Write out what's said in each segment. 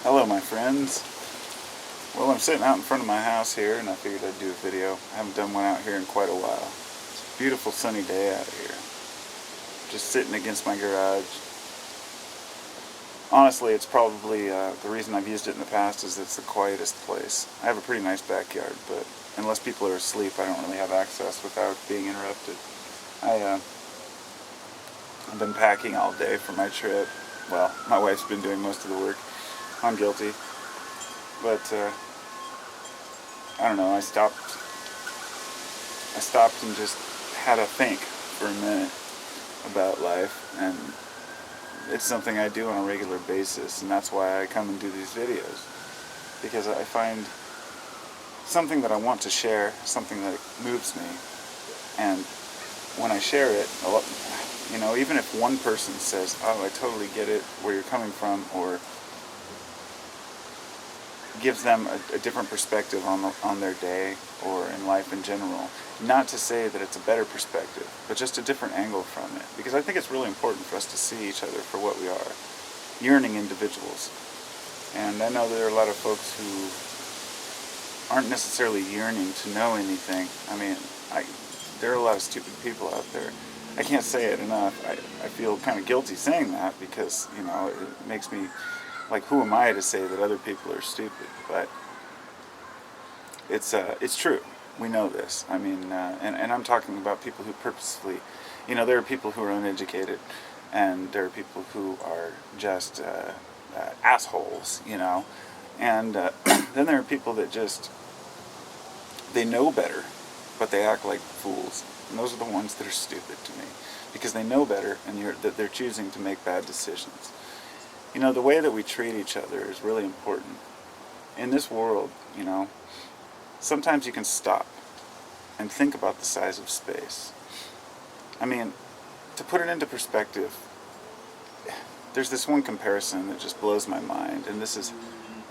Hello my friends. Well, I'm sitting out in front of my house here and I figured I'd do a video. I haven't done one out here in quite a while. It's a beautiful sunny day out here. Just sitting against my garage. Honestly, it's probably the reason I've used it in the past is it's the quietest place. I have a pretty nice backyard, but unless people are asleep I don't really have access without being interrupted. I've been packing all day for my trip. Well, my wife's been doing most of the work. I'm guilty. But, I don't know, I stopped and just had a think for a minute about life, and it's something I do on a regular basis, and that's why I come and do these videos. Because I find something that I want to share, something that moves me, and when I share it, you know, even if one person says, oh, I totally get it, where you're coming from, or gives them a different perspective on their day or in life in general. Not to say that it's a better perspective, but just a different angle from it. Because I think it's really important for us to see each other for what we are, yearning individuals. And I know there are a lot of folks who aren't necessarily yearning to know anything. I mean, there are a lot of stupid people out there. I can't say it enough. I feel kind of guilty saying that because, you know, it makes me like, who am I to say that other people are stupid? But it's true. We know this. I mean, and I'm talking about people who purposefully, you know, there are people who are uneducated, and there are people who are just assholes, you know, and then there are people that just, they know better, but they act like fools, and those are the ones that are stupid to me, because they know better, and that they're choosing to make bad decisions. You know, the way that we treat each other is really important. In this world, you know, sometimes you can stop and think about the size of space. I mean, to put it into perspective, there's this one comparison that just blows my mind, and this is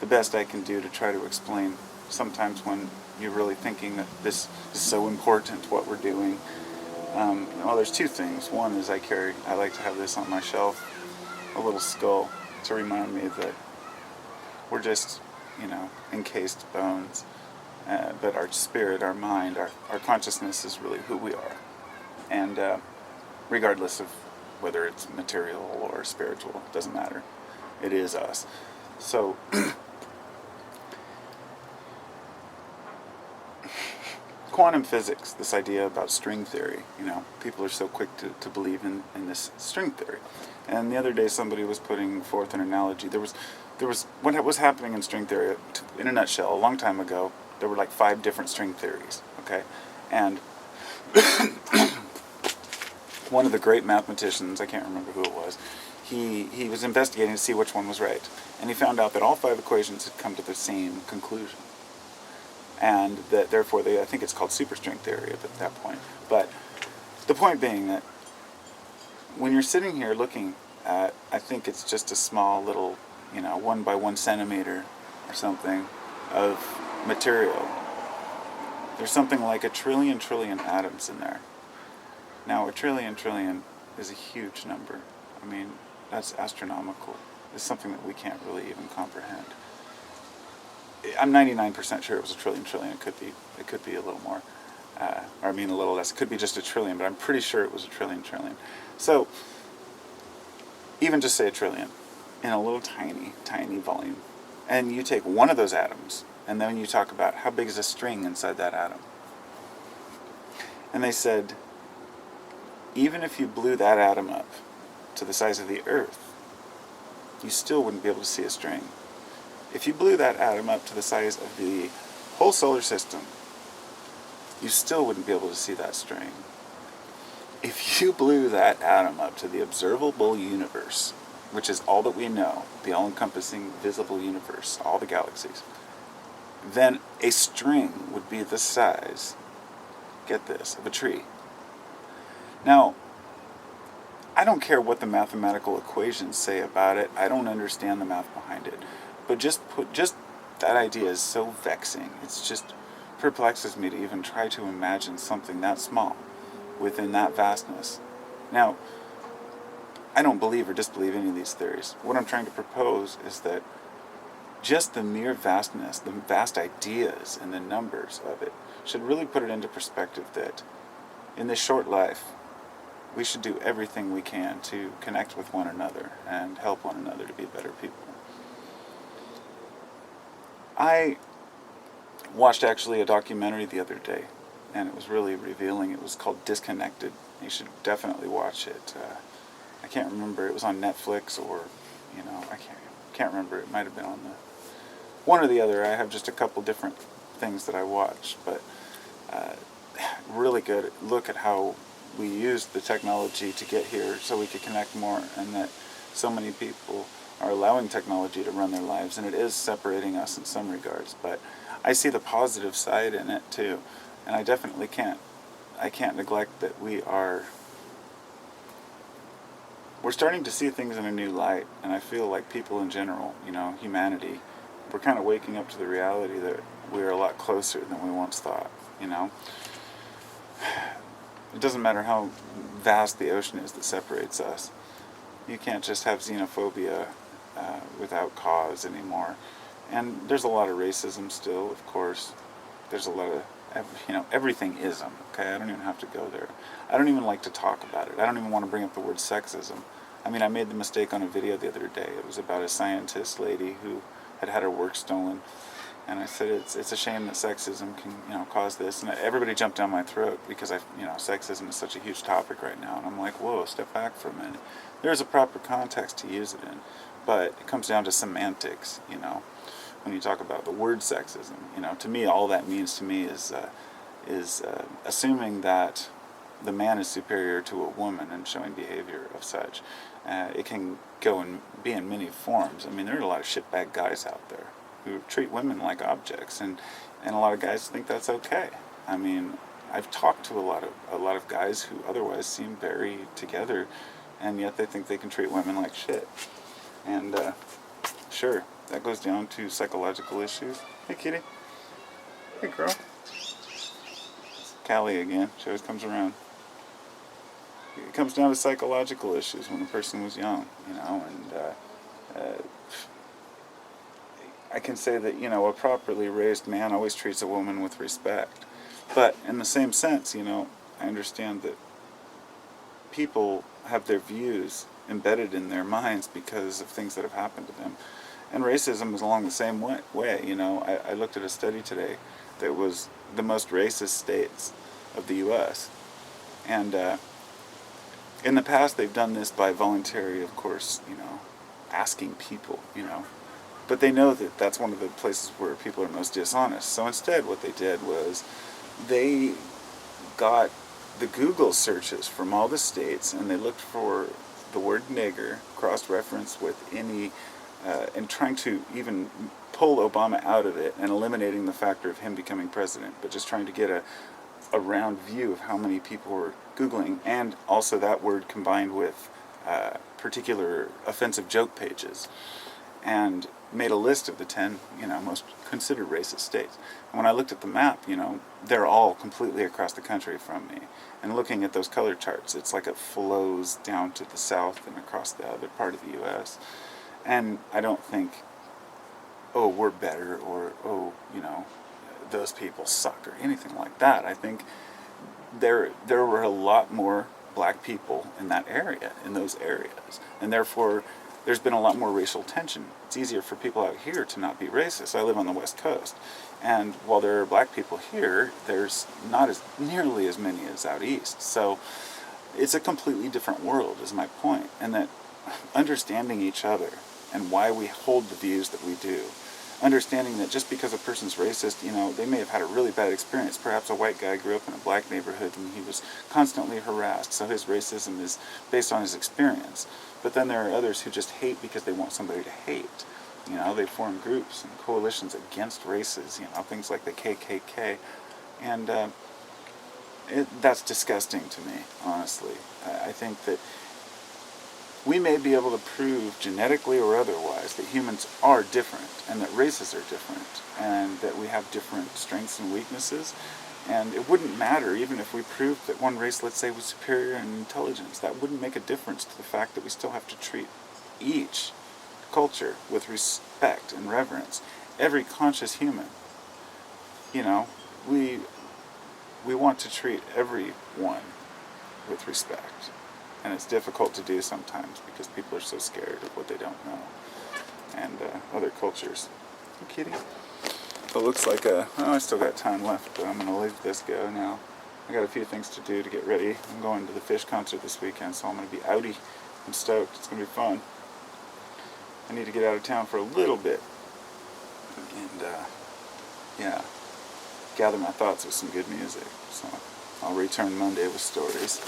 the best I can do to try to explain sometimes when you're really thinking that this is so important, what we're doing. Well, there's two things. One is I like to have this on my shelf, a little skull, to remind me that we're just, you know, encased bones, but our spirit, our mind, our consciousness is really who we are. And regardless of whether it's material or spiritual, it doesn't matter. It is us. So, quantum physics, this idea about string theory, you know, people are so quick to believe in this string theory. And the other day somebody was putting forth an analogy. There was what was happening in string theory, in a nutshell, a long time ago, there were like 5 different string theories, okay? And one of the great mathematicians, I can't remember who it was, he was investigating to see which one was right. And he found out that all 5 equations had come to the same conclusion. And that therefore, I think it's called superstring theory at that point. But the point being that when you're sitting here looking at, I think it's just a small little, you know, 1 by 1 centimeter or something of material, there's something like a trillion atoms in there. Now, a trillion is a huge number. I mean, that's astronomical. It's something that we can't really even comprehend. I'm 99% sure it was a trillion. It could be a little more, or I mean a little less. It could be just a trillion, but I'm pretty sure it was a trillion. So, even just say a trillion in a little tiny volume, and you take one of those atoms, and then you talk about how big is a string inside that atom. And they said, even if you blew that atom up to the size of the Earth, you still wouldn't be able to see a string. If you blew that atom up to the size of the whole solar system, you still wouldn't be able to see that string. If you blew that atom up to the observable universe, which is all that we know, the all-encompassing visible universe, all the galaxies, then a string would be the size, get this, of a tree. Now, I don't care what the mathematical equations say about it. I don't understand the math behind it. But just that idea is so vexing. It's just perplexes me to even try to imagine something that small within that vastness. Now, I don't believe or disbelieve any of these theories. What I'm trying to propose is that just the mere vastness, the vast ideas and the numbers of it should really put it into perspective that in this short life, we should do everything we can to connect with one another and help one another to be better people. I watched actually a documentary the other day, and it was really revealing. It was called Disconnected. You should definitely watch it. I can't remember. It was on Netflix or, I can't remember. It might have been on the one or the other. I have just a couple different things that I watched, but really good look at how we used the technology to get here so we could connect more, and that so many people are allowing technology to run their lives, and it is separating us in some regards, but I see the positive side in it too, and I definitely can't neglect that we're starting to see things in a new light, and I feel like people in general, humanity, we're kind of waking up to the reality that we're a lot closer than we once thought, It doesn't matter how vast the ocean is that separates us. You can't just have xenophobia without cause anymore. And there's a lot of racism still, of course. There's a lot of, everything ism, okay? I don't even have to go there. I don't even like to talk about it. I don't even want to bring up the word sexism. I made the mistake on a video the other day. It was about a scientist lady who had her work stolen. And I said, it's a shame that sexism can, cause this. And everybody jumped down my throat because sexism is such a huge topic right now. And I'm like, whoa, step back for a minute. There's a proper context to use it in. But it comes down to semantics, when you talk about the word sexism. To me, all that means to me is assuming that the man is superior to a woman and showing behavior of such. It can go and be in many forms. There are a lot of shitbag guys out there who treat women like objects, and a lot of guys think that's okay. I've talked to a lot of guys who otherwise seem very together, and yet they think they can treat women like shit. And sure, that goes down to psychological issues. Hey, kitty. Hey, girl. Callie again. She always comes around. It comes down to psychological issues when a person was young, and I can say that, a properly raised man always treats a woman with respect. But in the same sense, I understand that people have their views embedded in their minds because of things that have happened to them. And racism is along the same way. I looked at a study today that was the most racist states of the U.S. And in the past, they've done this by voluntary, of course, asking people, But they know that that's one of the places where people are most dishonest. So instead, what they did was they got the Google searches from all the states, and they looked for the word nigger, cross-referenced with any, and trying to even pull Obama out of it and eliminating the factor of him becoming president, but just trying to get a round view of how many people were Googling, and also that word combined with particular offensive joke pages, and made a list of the 10, most considered racist states. And when I looked at the map, they're all completely across the country from me. And looking at those color charts, it's like it flows down to the south and across the other part of the U.S. And I don't think, oh, we're better, or, oh, those people suck, or anything like that. I think there were a lot more black people in that area, in those areas. And therefore, there's been a lot more racial tension. It's easier for people out here to not be racist. I live on the West Coast, and while there are black people here, there's not as nearly as many as out east. So it's a completely different world, is my point. And that understanding each other and why we hold the views that we do, understanding that just because a person's racist, they may have had a really bad experience. Perhaps a white guy grew up in a black neighborhood and he was constantly harassed, so his racism is based on his experience. But then there are others who just hate because they want somebody to hate. They form groups and coalitions against races, things like the KKK. And that's disgusting to me, honestly. I think that we may be able to prove genetically or otherwise that humans are different, and that races are different, and that we have different strengths and weaknesses. And it wouldn't matter even if we proved that one race, let's say, was superior in intelligence. That wouldn't make a difference to the fact that we still have to treat each culture with respect and reverence. Every conscious human, you know, we want to treat everyone with respect. And it's difficult to do sometimes because people are so scared of what they don't know. And other cultures. You kidding? It looks like I still got time left, but I'm going to leave this go now. I got a few things to do to get ready. I'm going to the Fish concert this weekend, so I'm going to be outie. I'm stoked. It's going to be fun. I need to get out of town for a little bit. And, yeah, gather my thoughts with some good music. So I'll return Monday with stories.